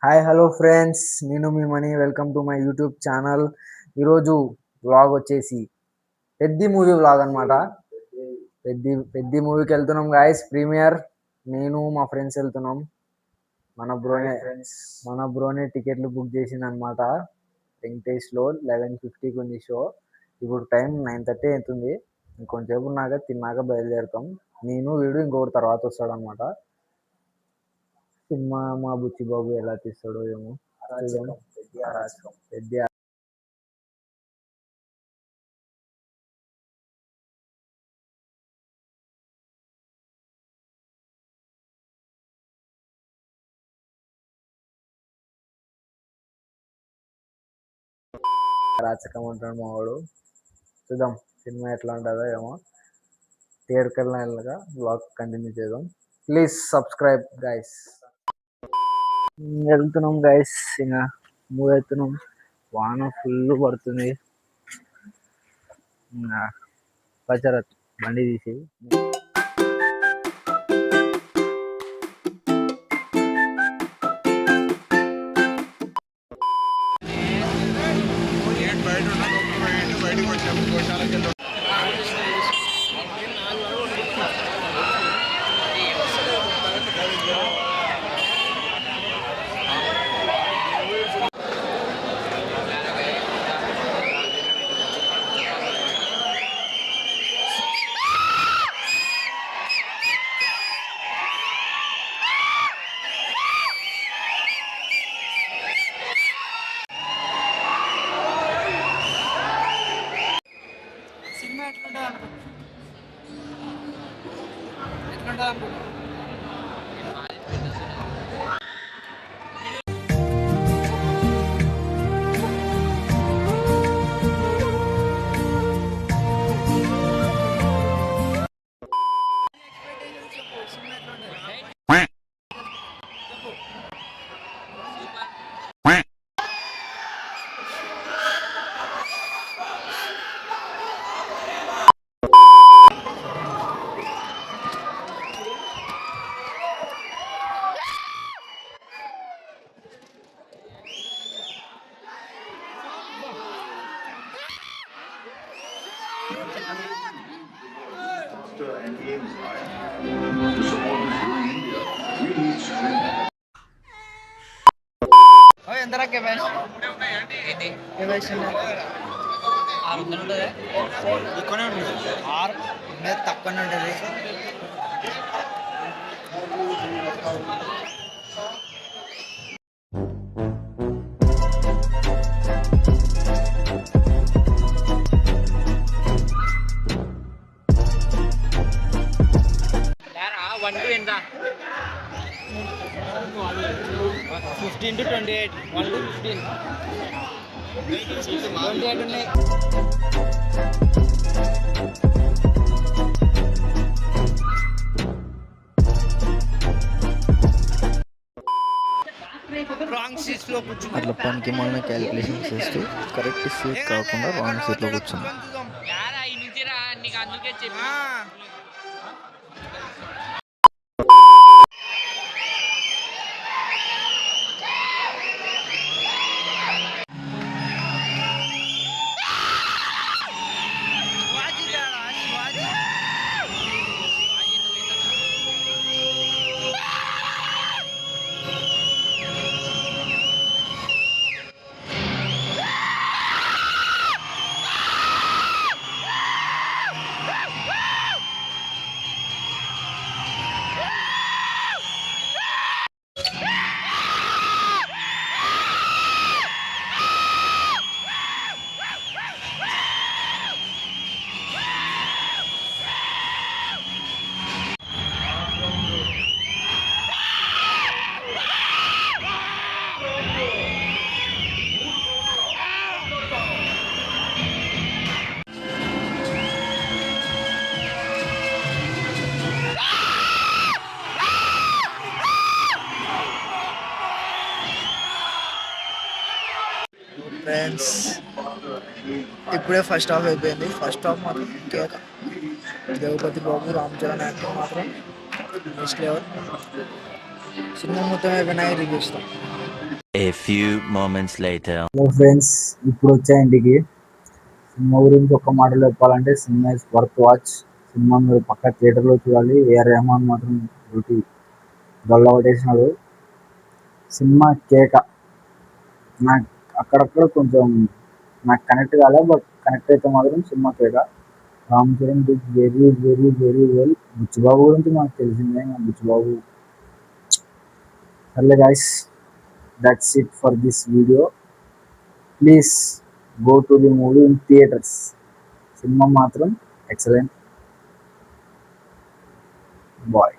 Hi hello friends, నేను మీ Mani. Welcome to my YouTube channel. ఈరోజు వ్లాగ్ వచ్చేసి పెద్ది మూవీ వ్లాగ్ అనమాట. పెద్ది మూవీకి వెళ్తున్నాం గాయస్, ప్రీమియర్. నేను మా ఫ్రెండ్స్ వెళ్తున్నాం. మన బ్రోనే టికెట్లు బుక్ చేసింది అనమాట. వెంకటేష్లో 11:50కి ఉంది షో. ఇప్పుడు టైం 9:30 అవుతుంది. ఇంకొంచెంసేపు ఉన్నాక తిన్నాక బయలుదేరుతాం. నేను వీడు ఇంకొకటి తర్వాత వస్తాడు అనమాట. సినిమా మా బుచ్చిబాబు ఎలా తీస్తాడో ఏమో. పెద్ద అరాచకం ఉంటాడు మా వాడు. చూద్దాం సినిమా ఎట్లా ఉంటుందో ఏమో. థియేటర్కి వెళ్ళినాక బ్లాగ్ కంటిన్యూ చేద్దాం. Please subscribe guys. వెళ్తున్నాం గైస్, ఇంకా మూవ్ అవుతున్నాం. వాన ఫుల్ పడుతుంది. ఇంకా బచరత్ బండి తీసి ఎంతరా కెమెరా ఉంటుంది, ఎక్కువనే ఉంటుంది. 6 మీద తక్కువనే ఉంటుంది. ఎంత 15 to 28, 1 to 15, 28 ఉన్నాయి. అట్లా పనికి మన క్యాలిక్యులేషన్ చేస్తూ కరెక్ట్ సీట్ కాకుండా రాంగ్ సీట్లో కూర్చున్నాం. ఫ్రెండ్స్, ఇప్పుడే ఫస్ట్ హాఫ్ అయిపోయింది. ఫస్ట్ హాఫ్ మాత్రం కేక. జగపతి బాబు, రామ్ చరణ్ యాక్టింగ్ మాత్రం నెక్స్ట్ లెవెల్. సినిమా మొత్తం అయిపోయినాయి రివ్యూ ఇస్తాం. A few moments later. Hello friends, ఇప్పుడు వచ్చా ఇంటికి. సినిమా గురించి ఒక్క మాటలో చెప్పాలంటే cinema is worth watch. Cinema మీరు పక్క థియేటర్లో చూడాలి. ఏఆర్ రెహమాన్ మాత్రం డ్యూటీ గల్లా కొట్టేసినాడు. సినిమా కేక. నాకు అక్కడక్కడ కొంచెం నాకు కనెక్ట్ కాలే, బట్ కనెక్ట్ అయితే మాత్రం సినిమా కేక. Ram Charan did very very very well. Buchibabu గురించి మనకు తెలిసిందే, బుచ్చిబాబు. సర్లే guys, that's it for this video. Please go to the movie in theatres. Cinema మాత్రం ఎక్సలెంట్. బాయ్.